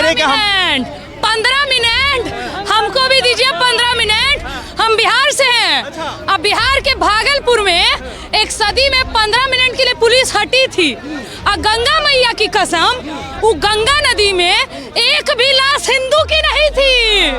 रहे हैं कि हम 15 मिनट हमको भी दीजिए 15 मिनट। हम बिहार से हैं। अब बिहार के भागलपुर में एक सदी में 15 मिनट के लिए पुलिस हटी थी। और गंगा मैया की कसम, वो गंगा नदी में एक भी लाश हिंदू की नहीं थी।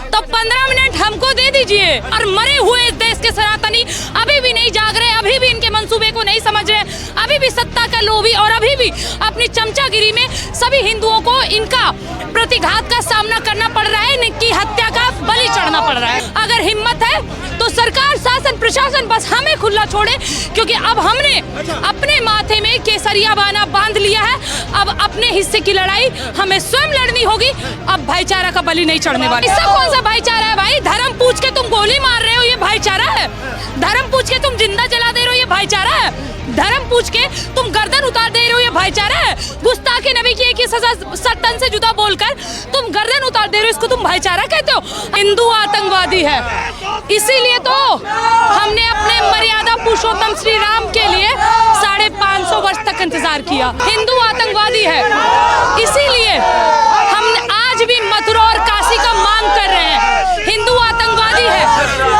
तो 15 मिनट हमको दे दीजिए। और मरे हुए इस देश के सनातनी अभी भी नहीं जाग रहे, अभी भी इनके मंसूबे को नहीं समझ रहे, अभी भी सत्ता का लोभी और अभी भी अपनी चमचागिरी में सभी हिंदुओं को इनका प्रतिघात का सामना करना पड़ रहा है, इनकी हत्या का बलि चढ़ना पड़ रहा है। अगर हिम्मत है तो सरकार, शासन, प्रशासन बस हमें खुला छोड़े, क्योंकि अब हमने अपने माथे में केसरिया बाना बांध लिया है। अब अपने हिस्से की लड़ाई हमें स्वयं लड़नी होगी। अब भाईचारा का बलि नहीं चढ़ने वाला। इसका कौन सा भाईचारा है भाई? धर्म पूछ के तुम गोली मार रहे हो, ये भाईचारा है? धर्म पूछ के तुम जिंदा जला दे रहे हो, ये भाईचारा है? धर्म पूछ के तुम गर्दन उतार दे रहे हो, ये भाईचारा है? गुस्ताखे नबी की एक ही सजा 7 से जुदा बोलकर तुम गर्दन उतार दे रहे हो, इसको तुम भाईचारा कहते हो? हिंदू आतंकवादी है। इसीलिए तो हमने अपने मर्यादा पुरुषोत्तम श्री राम के लिए 550 वर्ष तक इंतजार किया। हिंदू आतंकवादी है, इसीलिए हम आज भी मथुरा और काशी का मांग कर रहे हैं। हिंदू आतंकवादी है,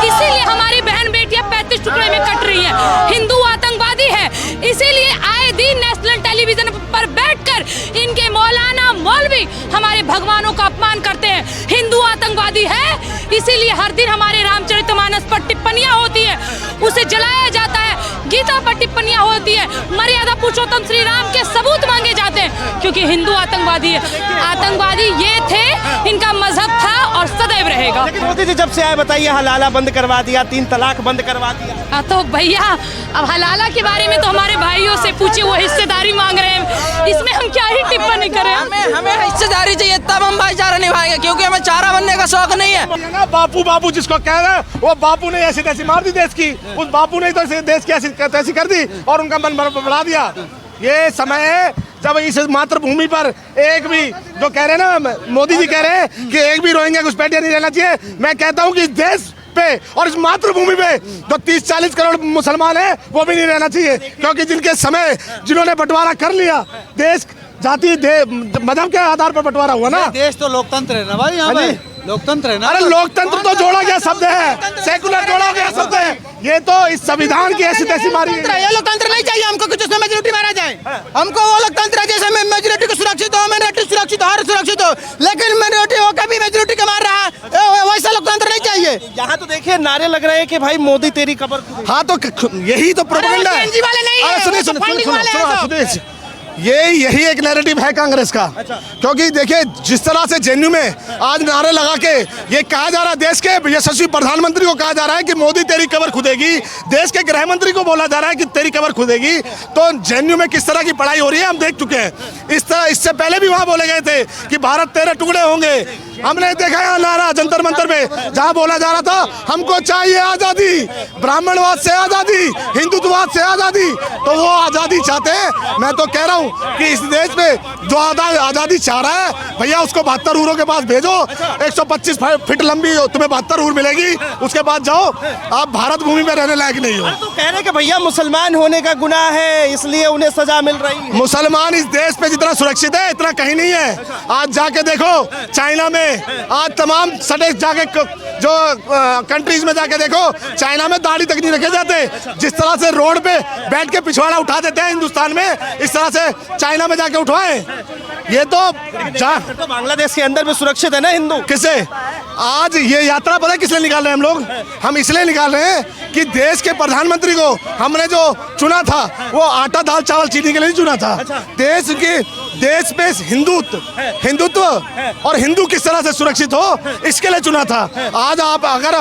इसीलिए हमारी बहन बेटियां 35 टुकड़े में कट रही हैं। हिंदू आतंकवादी है, इसीलिए आए दिन नेशनल टेलीविजन पर बैठकर इनके मौलाना मौलवी हमारे भगवानों का अपमान करते हैं। हिंदू आतंकवादी है, इसीलिए हर दिन हमारे रामचरितमानस पर टिप्पणियां होती है, उसे जलाया जाता है। गीता पर टिप्पणियां होती है, मर्यादा पुरुषोत्तम श्री राम के सबूत मांगे जाते हैं, क्योंकि हिंदू आतंकवादी है। आतंकवादी ये थे, इनका मजहब था और सदैव रहेगा। लेकिन मोदी जी जब से आए बताइए, हलाला बंद करवा दिया, 3 तलाक बंद करवा दिया। तो भैया अब हलाला के बारे में तो हमारे भाइयों से पूछिए, वो हिस्सेदारी मांग रहे हैं, इसमें हम क्या ही टिप्पणी करें? हमें हिस्सेदारी चाहिए, तब हम भाईचारा निभाएंगे, क्योंकि हमें चारा बनने का शौक नहीं है। बापू बापू जिसको कह रहे हैं, वो बापू ने ऐसी तैसी मार दी देश की। उस बापू ने तो देश की ऐसी तैसी कर दी और उनका मन बढ़ा दिया। ये समय है जब इस मातृभूमि पर एक भी, जो कह रहे हैं ना, मोदी जी कह रहे हैं कि एक भी रोहिंग्या घुसपैठिया नहीं रहना चाहिए। मैं कहता हूँ कि इस देश पे और इस मातृभूमि पे जो 30-40 करोड़ मुसलमान हैं, वो भी नहीं रहना चाहिए, क्योंकि जिनके समय जिन्होंने बंटवारा कर लिया, देश जाति मजहब के आधार पर बंटवारा हुआ ना। देश तो लोकतंत्र है ना भाई, यहाँ पे लोकतंत्र है ना। अरे लोकतंत्र तो जोड़ा गया शब्द है, सेकुलर जोड़ा गया शब्द है। ये तो इस संविधान की ऐसी तैसी मारी है। ये लोकतंत्र नहीं चाहिए हमको, कुछ उसमें मेजोरिटी मारा जाए। हमको वो लोकतंत्र है जैसे मेजोरिटी को सुरक्षित हो, माइनॉरिटी सुरक्षित हो, हर सुरक्षित हो, लेकिन मेजोरिटी होकर भी मेजोरिटी को मार रहा है, वैसा लोकतंत्र नहीं चाहिए। यहाँ तो देखिए नारे लग रहे हैं कि भाई मोदी तेरी कब्र। हाँ, तो यही तो प्रोपेगेंडा है। सुनिए, यही एक नैरेटिव है कांग्रेस का। क्योंकि देखिए जिस तरह से जेएनयू में आज नारे लगा के ये कहा जा रहा है, देश के यशस्वी प्रधानमंत्री को कहा जा रहा है कि मोदी तेरी कब्र खुदेगी, देश के गृह मंत्री को बोला जा रहा है कि तेरी कब्र खुदेगी, तो जेएनयू में किस तरह की पढ़ाई हो रही है हम देख चुके हैं। इस तरह इससे पहले भी वहाँ बोले गए थे कि भारत 13 टुकड़े होंगे। हमने देखा है नारा जंतर मंतर में, जहाँ बोला जा रहा था हमको चाहिए आजादी, ब्राह्मणवाद से आजादी, हिंदुत्ववाद से आजादी, तो वो आजादी चाहते हैं। मैं तो कह रहा हूँ कि इस देश में जो आजादी चाह रहा है भैया, उसको 72 ऊरों के पास भेजो। 125 फीट लंबी तुम्हें 72 ऊर मिलेगी, उसके बाद जाओ, आप भारत भूमि में रहने लायक नहीं हो। तो कह रहे कि भैया मुसलमान होने का गुनाह है, इसलिए उन्हें सजा मिल रही है। मुसलमान इस देश पे जितना सुरक्षित है इतना कहीं नहीं है। आज जाके देखो चाइना में, आज तमाम सटे जाके जो कंट्रीज में जाके देखो, चाइना में दाढ़ी तक नहीं रखे जाते। जिस तरह से रोड पे बैठ के पिछवाड़ा उठा देते हैं हिंदुस्तान में, इस तरह से चाइना में जाके उठवाएं। ये तो बांग्लादेश के अंदर भी सुरक्षित है ना हिंदू। किसे आज ये यात्रा पता है किस लिए निकाल रहे हैं हम लोग? हम इसलिए निकाल रहे हैं कि देश के प्रधानमंत्री को हमने जो चुना था वो आटा दाल चावल चीनी के लिए नहीं चुना था। देश पे हिंदुत्व और हिंदू किस तरह से सुरक्षित हो, इसके लिए चुना था। आज आप अगर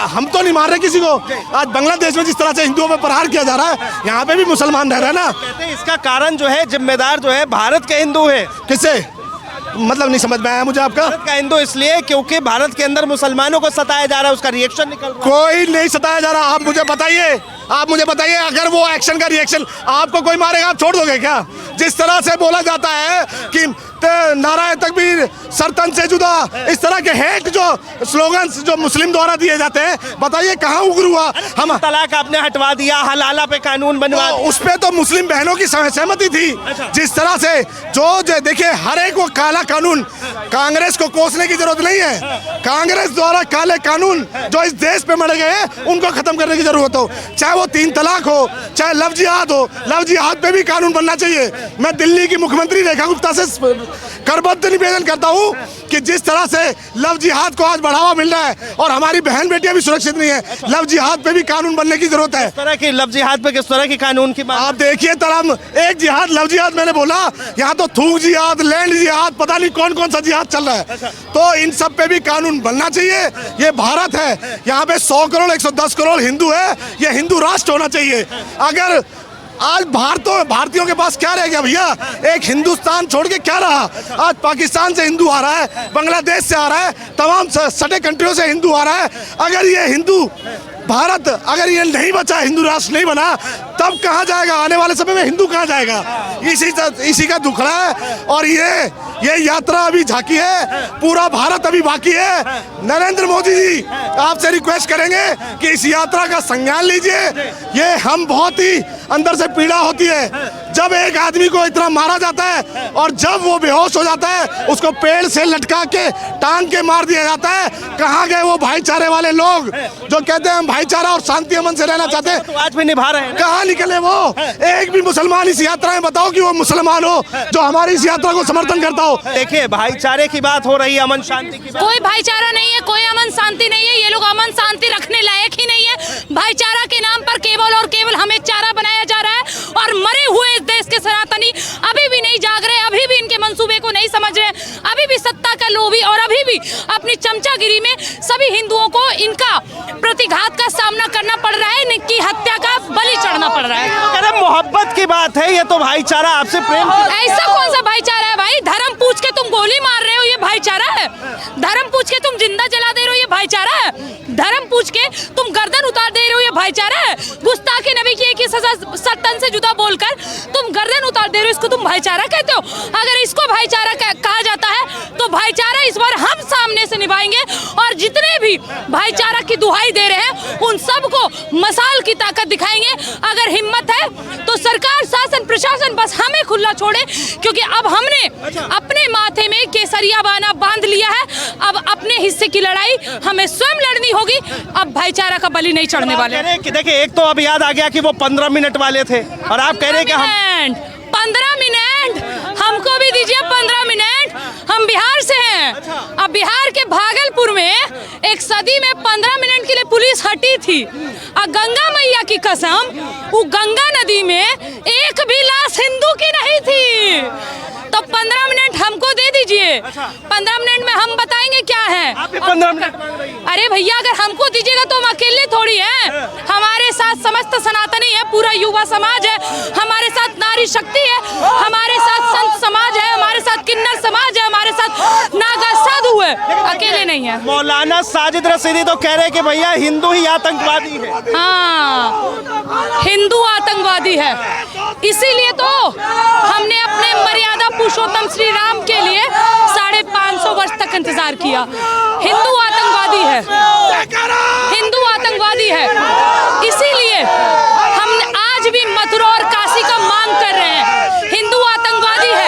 हम तो नहीं मार रहे किसी को, आज बांग्लादेश में जिस तरह से हिंदुओं पे प्रहार किया जा रहा है, यहाँ पे भी मुसलमान रह रहे हैं ना। कहते हैं इसका कारण जो है, जिम्मेदार जो है भारत के हिंदू है। किससे मतलब नहीं समझ में आया मुझे आपका? भारत का हिंदू इसलिए क्योंकि भारत के अंदर मुसलमानों को सताया जा रहा है, उसका रिएक्शन निकल रहा है। कोई नहीं सताया जा रहा। आप मुझे बताइए अगर वो एक्शन का रिएक्शन आपको कोई मारेगा, आप छोड़ दोगे क्या? जिस तरह से बोला जाता है कि नारा तकबीर, सरतन से जुदा, इस तरह के हेट जो स्लोगन्स जो मुस्लिम द्वारा दिए जाते हैं, बताइए कहाँ उग्र हुआ? हम तलाक आपने हटवा दिया, हलाला पे कानून बनवा दिया। उस पे तो मुस्लिम बहनों की सहमति थी। जिस तरह से जो देखिए हर एक वो काला कानून, कांग्रेस को कोसने की जरूरत नहीं है। कांग्रेस द्वारा काले कानून जो इस देश पे मरे गए हैं उनको खत्म करने की जरूरत हो, चाहे वो 3 तलाक हो, चाहे लव जिहाद हो। लव जिहाद पे भी कानून बनना चाहिए। मैं दिल्ली की मुख्यमंत्री रेखा गुप्ता से करबद्ध निवेदन करता हूँ कि जिस तरह से लव जिहाद को आज बढ़ावा मिल रहा है और हमारी बहन बेटियां भी सुरक्षित नहीं है, लव जिहाद पे भी कानून बनने की जरूरत है। इस तरह की लव जिहाद पे किस तरह की कानून की बात? आप देखिए तरम एक जिहाद, लव जिहाद मैंने बोला, यहाँ तो थूक जिहाद, लैंड जिहाद, पता नहीं कौन कौन सा जिहाद चल रहा है। तो इन सब पे भी कानून बनना चाहिए। ये भारत है, यहाँ पे 100 करोड़ 110 करोड़ हिंदू है, ये हिंदू राष्ट्र होना चाहिए। अगर आज भारतीयों के पास क्या रह गया भैया? एक हिंदुस्तान छोड़ के क्या रहा? आज पाकिस्तान से हिंदू आ रहा है, बांग्लादेश से आ रहा है, तमाम सटे कंट्रियों से हिंदू आ रहा है। अगर ये हिंदू भारत अगर ये नहीं बचा, हिंदू राष्ट्र नहीं बना, तब कहाँ जाएगा? आने वाले समय में हिंदू कहाँ जाएगा? इसी का दुखड़ा है। और ये यात्रा अभी झांकी है, पूरा भारत अभी बाकी है। नरेंद्र मोदी जी, आपसे रिक्वेस्ट करेंगे कि इस यात्रा का संज्ञान लीजिए। ये हम बहुत ही अंदर से पीड़ा होती है जब एक आदमी को इतना मारा जाता है और जब वो बेहोश हो जाता है उसको पेड़ से लटका के टांग के मार दिया जाता है। कहाँ गए वो भाईचारे वाले लोग जो कहते हैं हम भाईचारा और शांति अमन से रहना चाहते हैं? तो आज भी निभा रहे हैं। कहाँ निकले वो? एक भी मुसलमान इस यात्रा में बताओ कि वो मुसलमान हो जो हमारी इस यात्रा को समर्थन करता हो। देखिए भाईचारे की बात हो रही है, अमन शांति की बात। कोई भाईचारा नहीं है, कोई अमन शांति नहीं है। ये लोग अमन शांति रखने लायक ही नहीं है। भाईचारा के नाम पर केवल और केवल हमें चारा बनाया जा रहा है और मरे हुए इस देश के सनातनी अभी भी नहीं जाग रहे, अभी भी इनके मंसूबे को नहीं समझ रहे, अभी भी सत्ता का लोभी और अभी भी अपनी चमचागिरी में सभी हिंदुओं को इनका प्रतिघात का सामना करना पड़ रहा है, इनकी हत्या का बलि चढ़ना पड़ रहा है। अरे मोहब्बत की बात है, ये तो भाईचारा, आपसे प्रेम। ऐसा कौन सा भाईचारा है भाई? धर्म पूछ के तुम गोली मार रहे हो, ये भाईचारा है? धर्म पूछ के तुम जिंदा जला दे रहे हो, ये भाईचारा है? धर्म पूछ के तुम गर्दन उतार दे रहे हो, ये भाईचारा है? गुस्ताखी नबी की एक ही सजा सरतन से जुदा बोलकर तुम गर्दन उतार दे रहे हो, इसको तुम भाईचारा कहते हो? अगर इसको भाईचारा कहा जाता है तो भाईचारा इस बार हम सामने से निभाएंगे और जितने भी भाईचारा की दुहाई दे रहे हैं उन सबको मसाल की ताकत दिखाएंगे। अगर हिम्मत है तो सरकार, शासन, प्रशासन बस हमें खुला छोड़े, क्योंकि अब हमने अपने माथे में केसरिया बाना बांध लिया है। अब अपने हिस्से की लड़ाई हमें स्वयं लड़नी होगी। अब भाईचारा का बलि नहीं चढ़ने वाले। देखिए एक तो अब याद आ गया कि वो 15 मिनट वाले थे और आप कह रहे हैं कि हम 15 मिनट हमको भी दीजिए 15 मिनट। हम बिहार से हैं। अब बिहार के भागलपुर में एक सदी में 15 मिनट के लिए पुलिस हटी थी और गंगा मैया की कसम वो गंगा नदी में एक भी लाश हिंदू की नहीं थी। तो 15 मिनट हमको दे दीजिए। 15 मिनट में हम बताएंगे क्या है। आप भी 15 मिनट मांग रही हैं। अरे भैया अगर हमको दीजिएगा तो हम अकेले थोड़ी हैं। हमारे साथ समस्त सनातनी है, पूरा युवा समाज है, हमारे साथ नारी शक्ति है, हमारे साथ संत समाज है, हमारे साथ किन्नर समाज है, हमारे साथ नागा साधु है, अकेले नहीं है। मौलाना साजिद रशीदी तो कह रहे हैं कि भैया हिंदू ही आतंकवादी है। हाँ, हिंदू आतंकवादी है। इसीलिए तो हमने अपने मर्यादा पुरुषोत्तम श्री राम के लिए 550 वर्ष तक इंतजार किया। हिंदू आतंकवादी है, हिंदू आतंकवादी है। इसीलिए हम आज भी मथुरा और काशी का मांग कर रहे हैं। हिंदू आतंकवादी है,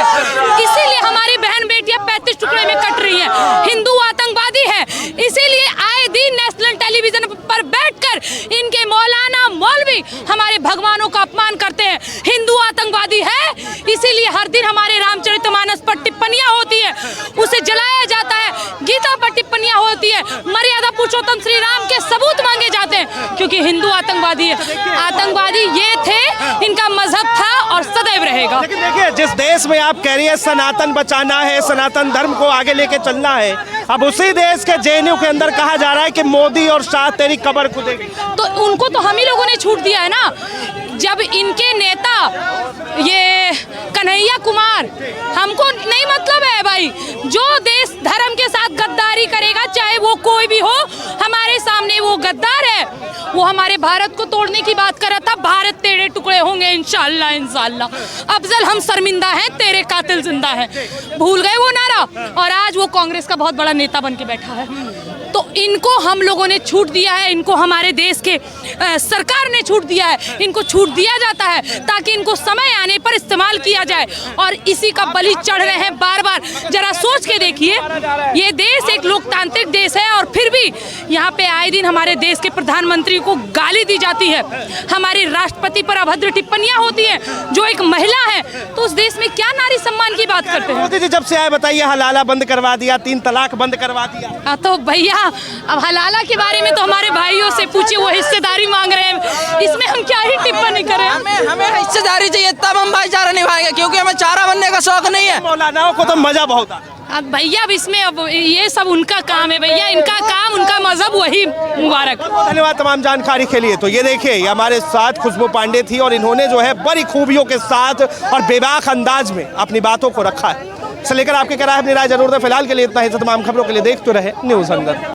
इसीलिए हमारी बहन बेटियां 35 टुकड़े में कट रही हैं। हिंदू आतंकवादी है, इसीलिए आए दिन नेशनल टेलीविजन पर बैठकर इनके मौलाना मौलवी हमारे भगवानों का अपमान करते हैं। हिंदू आतंकवादी है, इसीलिए हर दिन हमारे रामचरितमानस पर टिप्पणियां होती है, उसे जलाया जाता है। गीता पर टिप्पणियां होती है, मर्यादा पुरुषोत्तम श्री राम के सबूत मांगे जाते हैं, क्योंकि हिंदू आतंकवादी है। आतंकवादी ये थे, इनका मजहब था और सदैव रहेगा। लेकिन देखिए जिस देश में आप कह रही है सनातन बचाना है, सनातन धर्म को आगे लेके चलना है, अब उसी देश के जेएनयू के अंदर कहा जा रहा है कि मोदी और शाह तेरी कब्र खुदेगी। तो उनको तो हम ही लोगों ने छूट दिया है ना। जब इनके नेता ये कन्हैया कुमार, हमको नहीं मतलब है भाई, जो देश धर्म के साथ गद्दारी करेगा, चाहे वो कोई भी हो। हमारे सामने वो गद्दार है, वो हमारे भारत को तोड़ने की बात कर रहा था। भारत तेरे टुकड़े होंगे इंशाल्लाह इंशाल्लाह। अफजल हम शर्मिंदा हैं, तेरे कातिल जिंदा हैं। भूल गए वो नारा, और आज वो कांग्रेस का बहुत बड़ा नेता बन के बैठा है। तो इनको हम लोगों ने छूट दिया है, इनको हमारे देश के सरकार ने छूट दिया है, इनको छूट दिया जाता है ताकि इनको समय आने पर इस्तेमाल किया जाए, और इसी का बलि चढ़ रहे हैं बार बार। जरा सोच के देखिए, ये देश एक लोकतांत्रिक देश है और फिर भी यहाँ पे आए दिन हमारे देश के प्रधानमंत्री को गाली दी जाती है, हमारी राष्ट्रपति पर अभद्र टिप्पणियां होती हैं। जो एक महिला है तो उस देश में क्या नारी सम्मान की बात करते हैं? मोदी जी जब से आए बताइए, हलाला बंद करवा दिया, 3 तलाक बंद करवा दिया। तो भैया अब हलाला के बारे में तो हमारे भाइयों से पूछिए, वो हिस्सेदारी मांग रहे हैं, इसमें हम क्या ही टिप्पणी करें? हमें हिस्सेदारी चाहिए, तब हम भाईचारा निभाएंगे, क्योंकि हमें चारा बनने का शौक नहीं है। मौलानाओं को तो मजा बहुत आता है। अब भैया अब इसमें अब ये सब उनका काम है भैया, इनका काम, उनका मजहब, वही मुबारक। धन्यवाद तमाम जानकारी के लिए। तो ये देखिए, ये हमारे साथ खुशबू पांडे थी और इन्होंने जो है बड़ी खूबियों के साथ और बेबाक अंदाज में अपनी बातों को रखा है। इससे लेकर आपके क्या राय, अपनी राय जरूर दें। फिलहाल के लिए इतना ही। तमाम खबरों के लिए देखते रहे न्यूज़ अंदर।